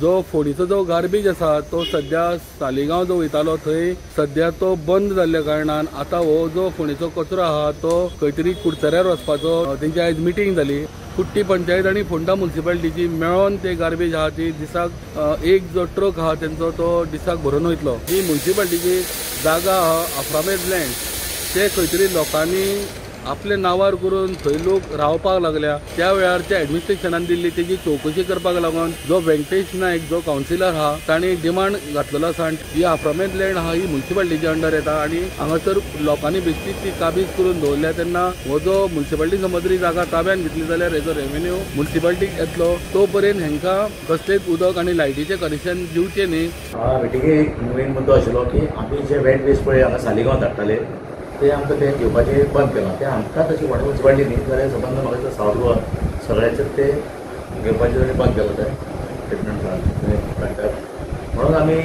जो फोणीचो जो गार्बेज आसा तो सध्या सालिगांव जो वयतालो थंय सध्या तो बंद जाल्ल्या कारणान आता हो जो फोणीचो कचरो आहा तो खंय तरी कुडचऱ्यार वचपाचो तेंची आयज मिटींग जाली। कुट्टी पंचायत आणि फोंडा म्युनिसिपालिटीची मेळोन ते गार्बेज आहा ती दिसाक एक जो ट्रक आहा तेंचो तो दिसाक भरून वयतलो। ही म्युनिसिपालिटीची जागा आहा अफ्रामेद लँड ते खंय तरी लोकांनी आपले नावार करून थंय लोक रावपाक लागल्या। त्या वेळार त्या ऍडमिनिस्ट्रेशनान दिल्ली तेजी चौकशी करपाक लागून जो व्यंकटेश नायक जो काउन्सिलर आहा ताणी डिमांड घातलेलो आसा ही अफ्रामेद लँड आहा ही म्युनिसिपालिटीच्या अंडर येता आणि हांगासर लोकांनी बेश्टीच ती काबीज करून दवरल्या तेन्ना हो जो म्युनिसिपालिटी समज जागा ताब्यात घेतली जाल्यार हेजो रेव्हेन्यू म्युनिसिपालिटीक येतलो तो पर्यंत हेंका कसलेच उदक आणि लायटीचे कनेक्शन दिवचे न्ही। मिटिंगे एक मेन मुद्दो आशिल्लो की आमी जे वेट वेस्ट पळय हांगा सालिगांव धाडटाले ते आमकां ते घेवपाचें बंद केलां। ते आमकां तशी फोंडा म्युनिसिपालिटी न्ही जाल्यार समज म्हाका सावथ गोवा सगळ्याचेर ते घेवपाचें बंद केलां ते ट्रिटमेंट प्लांटार म्हणून आमी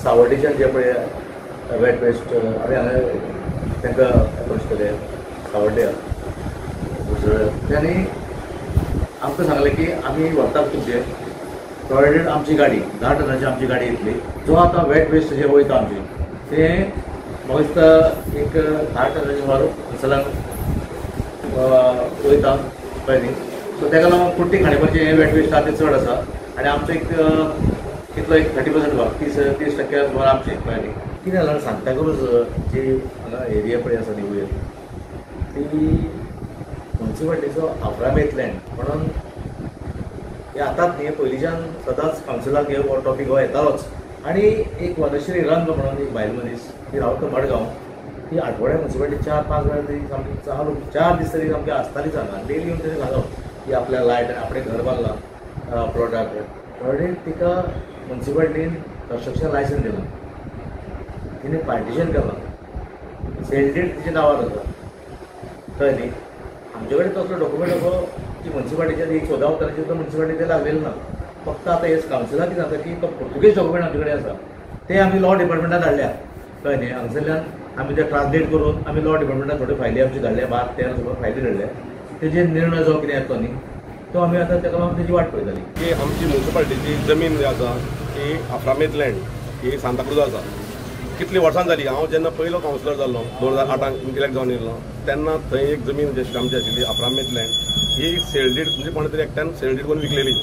सावड्डेच्यान जे पळय वेट वेस्ट आमी हांगा तांकां अप्रोच केले सावड्ड्या त्यांनी आमकां सांगलें की आमी व्हरतात तुमचे प्रोवायडेड आमची गाडी 10 टनाची आमची गाडी येतली जो आतां वेट वेस्ट जे वयता आमची ते म्हाका दिसता एक 10 टनाची सुमार हंसलांक वयता कळ्ळें न्ही। सो ताका लागून कुट्टी खाणेपाचें हें वेट वेस्ट आहा तें चड आसा आनी आमचो एक कितलो एक 30% भाग 30% सुमार आमचें कळ्ळें न्ही। कितें जालां सांताक्रूज जी हांगा एरिया पळय आसा न्ही वयर ती म्युनिसिपालिटीचो अफ्रामेद लँड म्हणून हे आतांच न्ही पयलींच्यान सदांच कावन्सिलाक हो टॉपीक हो येतालोच आणि एक वनश्री रंग म्हणून एक बायल मनीस ती रावता मडगांव ती आठवड्या म्युनिसिपालिटी 4-5 वेळा तरी सामकी चालू 4 दीस तरी सामकी आसतालीच हांगा डेली येवन तरी सांगप की आपल्या लायट आपणे घर बांदलां प्लॉटाक थोडे तिका म्युनिसिपालिटीन कन्स्ट्रक्शन लायसन्स दिलां तिने पार्टिशन केलां सेल्डेट तिच्या नांवार आसा कळ्ळें न्ही। आमचे कडेन तसलो डॉक्युमेंट असो की म्युनिसिपालिटीच्या एक 14 उताराचेर तो म्युनिसिपालिटी लागलेलो ना फक्त आता हे कावन्सिलाक कितें जाता की तो पुर्तुगेज डॉक्युमेंट आमचे कडेन आसा ते आमी लॉ डिपार्टमेंटान धाडल्या कळ्ळें न्ही। हांगसरल्यान आमी ते ट्रान्सलेट करून आमी लॉ डिपार्टमेंटान थोड्यो फायली आमची धाडल्या 12-13 सुमार फायली धाडल्या तेजेर निर्णय जो कितें येतो न्ही तो आमी आतां ताका लागून तेजी वाट पळयताली की आमची म्युनिसिपालिटीची जमीन जी आसा ती अफ्रामेद लँड ही सांताक्रूज आसा। कितली वर्सां जाली हांव जेन्ना पयलो कावन्सिलर जाल्लो 2008 इलेक्ट जावन येयल्लो तेन्ना थंय एक जमीन जी आमची आशिल्ली अफ्रामेद लँड ही सेल्डीड म्हणजे कोणे तरी एकट्यान सेल्डीड करून विकलेली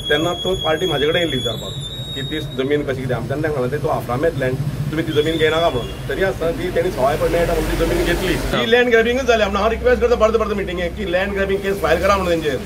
तेन्ना तो पार्टी म्हाजे कडेन येयल्ली विचारपाक की ती जमीन कशी कितें तेन्ना तांकां सांगलें तो अफ्रामेद लँड तुमी ती जमीन घेयनाका म्हणून तरी आसतना ती तेणी सवाय पडले म्हणून ती जमीन घेतली ती लँड ग्रॅबिंगूच जाली म्हणून हांव रिक्वेस्ट करता परत मिटिंगेक की लँड ग्रॅबिंग केस फायल करा म्हणून तेंचेर।